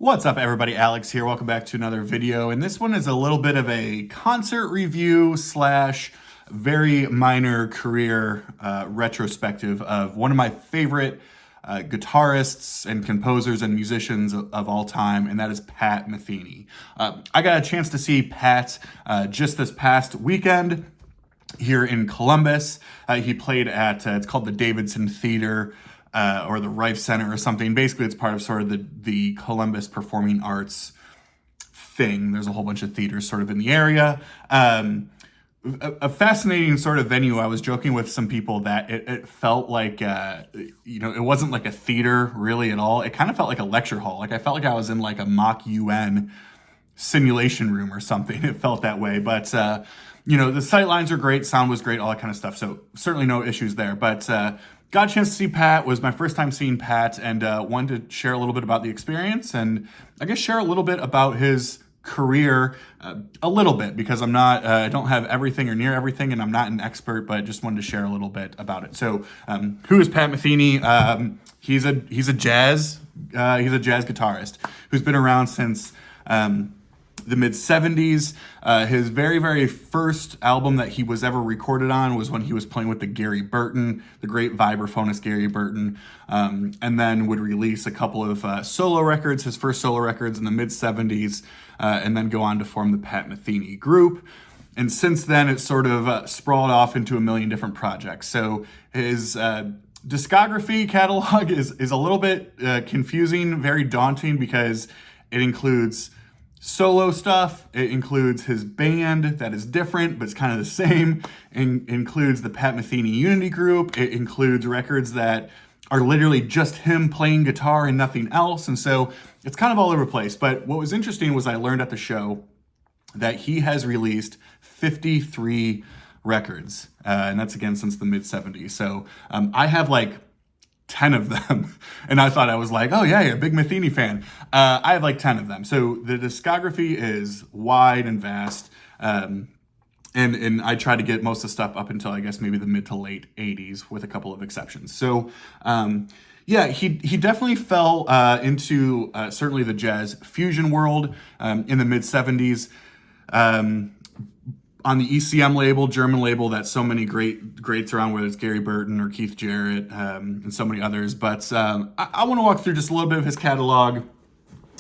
What's up, everybody? Alex here. Welcome back to another video. And this one is a little bit of a concert review slash very minor career retrospective of one of my favorite guitarists and composers and musicians of all time, and that is Pat Metheny. I got a chance to see Pat just this past weekend here in Columbus. He played at, it's called the Davidson Theater, or the Rife Center or something. Basically, it's part of sort of the Columbus Performing Arts thing. There's a whole bunch of theaters sort of in the area. A fascinating sort of venue. I was joking with some people that it felt like, it wasn't like a theater really at all. It kind of felt like a lecture hall. Like I felt like I was in like a mock UN simulation room or something. It felt that way. But, the sight lines are great. Sound was great, all that kind of stuff. So certainly no issues there. But, got a chance to see Pat. Was my first time seeing Pat, and wanted to share a little bit about the experience, and I guess share a little bit about his career, a little bit, because I'm not, I don't have everything or near everything, and I'm not an expert, but just wanted to share a little bit about it. So, who is Pat Metheny? He's a jazz guitarist who's been around since the mid-70s. His very first album that he was ever recorded on was when he was playing with the great vibraphonist Gary Burton, and then would release a couple of solo records, his first solo records in the mid-70s, and then go on to form the Pat Metheny group. And since then, it's sort of sprawled off into a million different projects. So his discography catalog is a little bit confusing, very daunting, because it includes solo stuff, it includes his band that is different but it's kind of the same, it includes the Pat Metheny Unity Group, it includes records that are literally just him playing guitar and nothing else, and so it's kind of all over the place. But what was interesting was I learned at the show that he has released 53 records, and that's again since the mid-70s. So I have like 10 of them. And I thought I was like, oh yeah, a big Metheny fan. I have like 10 of them. So the discography is wide and vast. And I tried to get most of the stuff up until I guess maybe the mid to late 80s with a couple of exceptions. So he definitely fell into certainly the jazz fusion world in the mid 70s. On the ECM label, German label, that so many greats are on, whether it's Gary Burton or Keith Jarrett, and so many others. But I want to walk through just a little bit of his catalog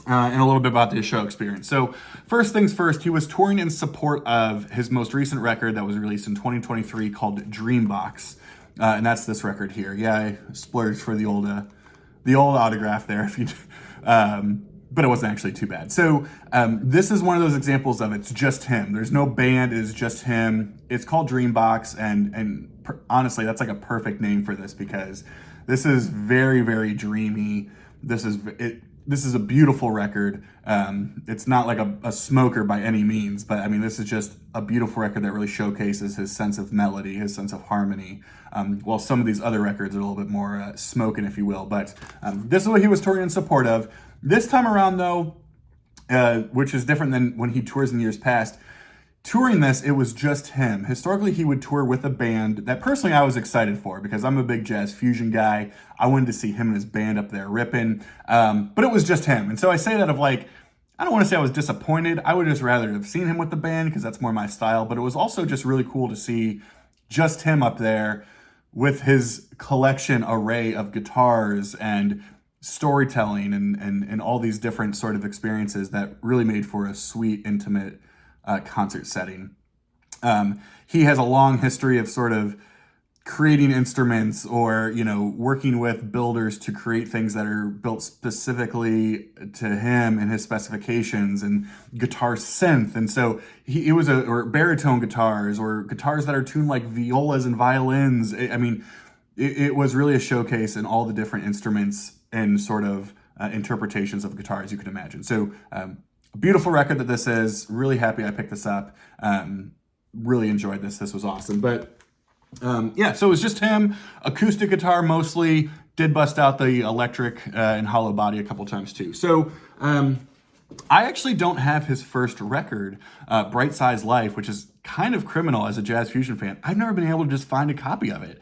and a little bit about the show experience. So first things first, he was touring in support of his most recent record that was released in 2023 called Dreambox, and that's this record here. Yeah, I splurged for the old autograph there. If you. But it wasn't actually too bad. So this is one of those examples of it's just him. There's no band, it's just him. It's called Dreambox, and honestly, that's like a perfect name for this, because this is very dreamy. This is a beautiful record. It's not like a smoker by any means, but I mean, this is just a beautiful record that really showcases his sense of melody, his sense of harmony. While some of these other records are a little bit more smoking, if you will. But this is what he was touring in support of. This time around, though, which is different than when he tours in years past, touring this, it was just him. Historically, he would tour with a band that personally I was excited for, because I'm a big jazz fusion guy. I wanted to see him and his band up there ripping, but it was just him. And so I say that of like, I don't want to say I was disappointed. I would just rather have seen him with the band, because that's more my style. But it was also just really cool to see just him up there with his collection array of guitars and storytelling and all these different sort of experiences that really made for a sweet, intimate concert setting. He has a long history of sort of creating instruments or, working with builders to create things that are built specifically to him and his specifications, and guitar synth. And so it was or baritone guitars or guitars that are tuned like violas and violins. It was really a showcase in all the different instruments and sort of interpretations of guitar as you could imagine. So a beautiful record that this is. Really happy I picked this up. Really enjoyed this. This was awesome. But so it was just him, acoustic guitar mostly, did bust out the electric and hollow body a couple times too. So I actually don't have his first record, Bright Size Life, which is kind of criminal as a jazz fusion fan. I've never been able to just find a copy of it,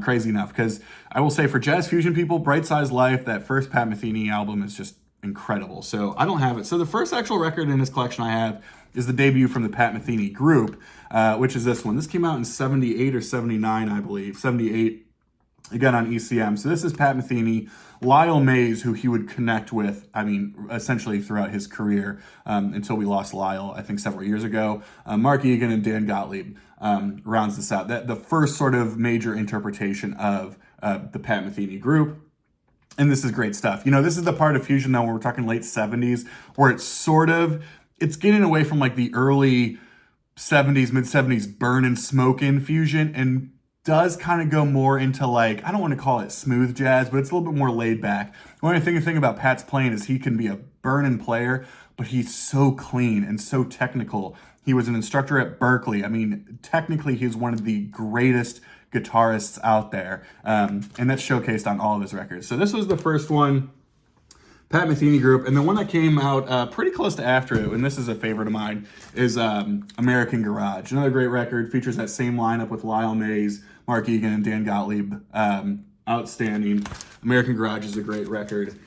crazy enough, because I will say for jazz fusion people, Bright Size Life, that first Pat Metheny album, is just incredible. So I don't have it. So the first actual record in his collection I have is the debut from the Pat Metheny group, which is this one. This came out in 78 or 79, I believe. 78, again on ECM. So this is Pat Metheny, Lyle Mays, who he would connect with, I mean, essentially throughout his career, until we lost Lyle, I think several years ago. Mark Egan and Dan Gottlieb rounds this out. The first sort of major interpretation of the Pat Metheny group. And this is great stuff. You know, this is the part of fusion now when we're talking late 70s, where it's getting away from like the early 70s, mid 70s burn and smoke in fusion, and does kind of go more into like, I don't want to call it smooth jazz, but it's a little bit more laid back. One thing about Pat's playing is he can be a burning player, but he's so clean and so technical. He was an instructor at Berkeley. I mean, technically he's one of the greatest guitarists out there, and that's showcased on all of his records. So this was the first one, Pat Metheny group, and the one that came out pretty close to after it, and this is a favorite of mine, is American Garage. Another great record, features that same lineup with Lyle Mays, Mark Egan, and Dan Gottlieb. Outstanding. American Garage is a great record.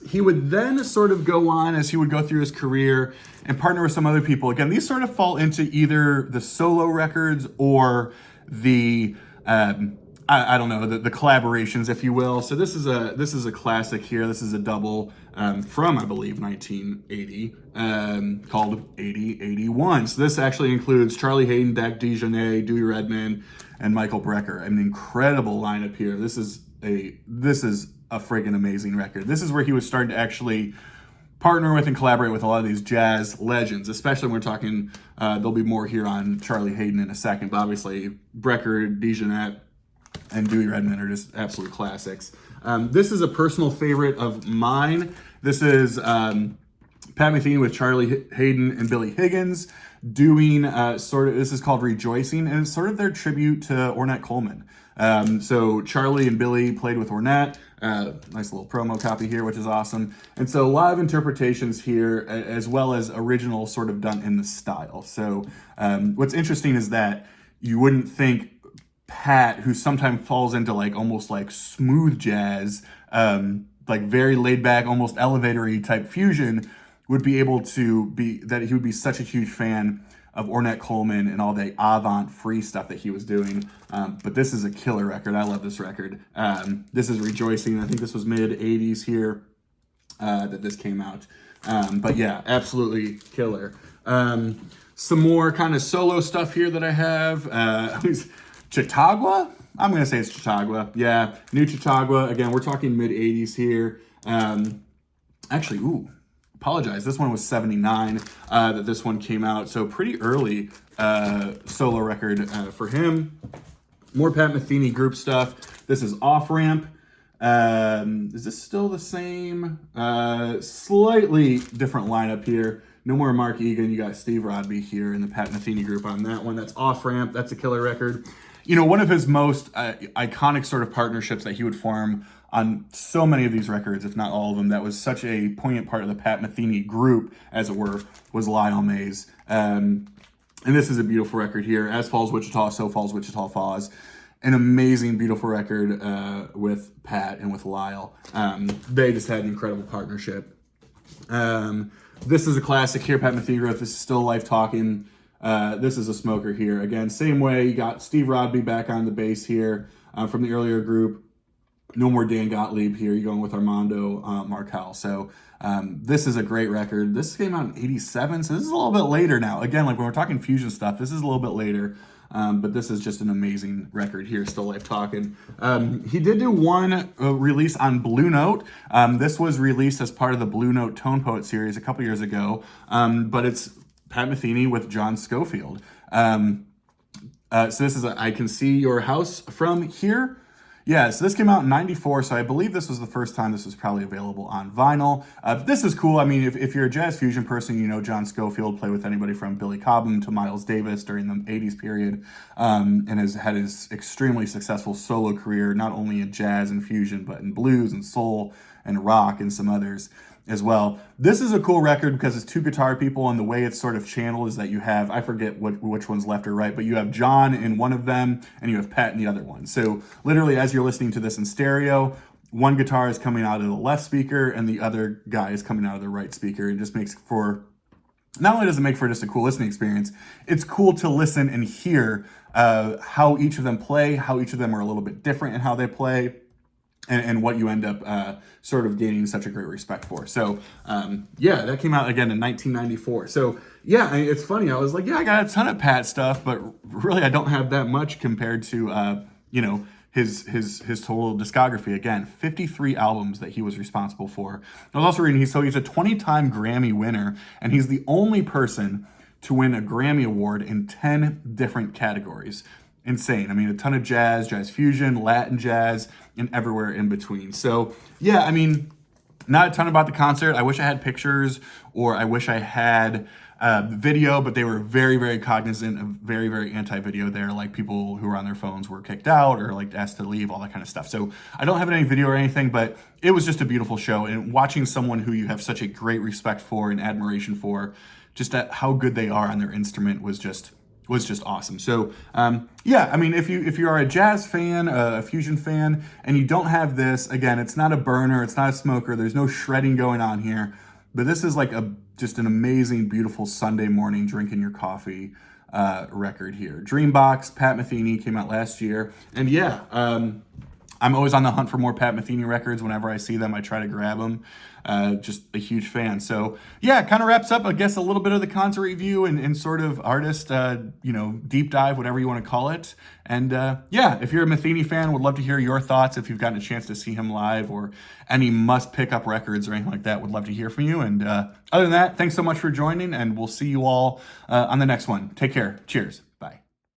He would then sort of go on as he would go through his career and partner with some other people. Again, these sort of fall into either the solo records or the I don't know, the collaborations, if you will. So this is a classic here. This is a double from, I believe, 1980, called 8081. So this actually includes Charlie Hayden, Dak DeJohnette, Dewey Redman, and Michael Brecker. An incredible lineup here. This is a friggin' amazing record. This is where he was starting to actually partner with and collaborate with a lot of these jazz legends, especially when we're talking, there'll be more here on Charlie Hayden in a second, but obviously Brecker, DeJohnette, and Dewey Redman are just absolute classics. This is a personal favorite of mine. This is Pat Metheny with Charlie Hayden and Billy Higgins doing this is called Rejoicing, and it's sort of their tribute to Ornette Coleman. So Charlie and Billy played with Ornette. Nice little promo copy here, which is awesome. And so a lot of interpretations here, as well as original sort of done in the style. So what's interesting is that you wouldn't think Pat, who sometimes falls into like almost like smooth jazz, like very laid back, almost elevator-y type fusion, would be able to that he would be such a huge fan of Ornette Coleman and all the avant free stuff that he was doing. But this is a killer record. I love this record. This is Rejoicing. I think this was mid 80s here that this came out. But yeah, absolutely killer. Some more kind of solo stuff here that I have. Chautauqua? I'm going to say it's Chautauqua. Yeah, New Chautauqua. Again, we're talking mid 80s here. Actually, apologize. This one was 79 that this one came out. So pretty early solo record for him. More Pat Metheny group stuff. This is Off Ramp. Is this still the same? Slightly different lineup here. No more Mark Egan. You got Steve Rodby here in the Pat Metheny group on that one. That's Off Ramp. That's a killer record. You know, one of his most iconic sort of partnerships that he would form on so many of these records, if not all of them, that was such a poignant part of the Pat Metheny group, as it were, was Lyle Mays. And this is a beautiful record here. As Falls Wichita, So Falls Wichita Falls. An amazing, beautiful record with Pat and with Lyle. They just had an incredible partnership. This is a classic here, Pat Metheny wrote. This is Still Life Talking. This is a smoker here. Again, same way. You got Steve Rodby back on the bass here from the earlier group. No more Dan Gottlieb here. You're going with Armando Markel. So this is a great record. This came out in 87, so this is a little bit later now. Again, like when we're talking fusion stuff, this is a little bit later. But this is just an amazing record here, Still Life Talking. He did do one release on Blue Note. This was released as part of the Blue Note Tone Poet series a couple years ago. But it's Pat Metheny with John Scofield. So this is I Can See Your House From Here. Yeah, so this came out in 94, so I believe this was the first time this was probably available on vinyl. This is cool. I mean, if you're a jazz fusion person, you know John Scofield played with anybody from Billy Cobham to Miles Davis during the 80s period, and has had his extremely successful solo career, not only in jazz and fusion, but in blues and soul and rock and some others as well. This is a cool record because it's two guitar people, and the way it's sort of channeled is that you have, I forget which one's left or right, but you have John in one of them and you have Pat in the other one. So literally as you're listening to this in stereo, one guitar is coming out of the left speaker and the other guy is coming out of the right speaker. It just makes for, not only does it make for just a cool listening experience, it's cool to listen and hear how each of them play, how each of them are a little bit different in how they play, and what you end up sort of gaining such a great respect for. So yeah, that came out again in 1994. So yeah, it's funny. I was like, yeah, I got a ton of Pat stuff, but really I don't have that much compared to you know, his total discography. Again, 53 albums that he was responsible for. I was also reading he's a 20-time Grammy winner, and he's the only person to win a Grammy Award in 10 different categories. Insane. I mean, a ton of jazz, jazz fusion, Latin jazz, and everywhere in between. So yeah, I mean, not a ton about the concert. I wish I had pictures, or I wish I had video, but they were very, very cognizant of very, very anti-video there. Like people who were on their phones were kicked out or like asked to leave, all that kind of stuff. So I don't have any video or anything, but it was just a beautiful show. And watching someone who you have such a great respect for and admiration for, just at how good they are on their instrument was just awesome. So yeah, I mean, if you are a jazz fan, a fusion fan, and you don't have this, again, it's not a burner, it's not a smoker, there's no shredding going on here, but this is like just an amazing, beautiful Sunday morning drinking your coffee record here. Dreambox, Pat Metheny, came out last year, and yeah, I'm always on the hunt for more Pat Metheny records. Whenever I see them, I try to grab them. Just a huge fan. So yeah, kind of wraps up, I guess, a little bit of the concert review and sort of artist, you know, deep dive, whatever you want to call it. And yeah, if you're a Metheny fan, would love to hear your thoughts. If you've gotten a chance to see him live or any must pick up records or anything like that, would love to hear from you. And other than that, thanks so much for joining, and we'll see you all on the next one. Take care. Cheers.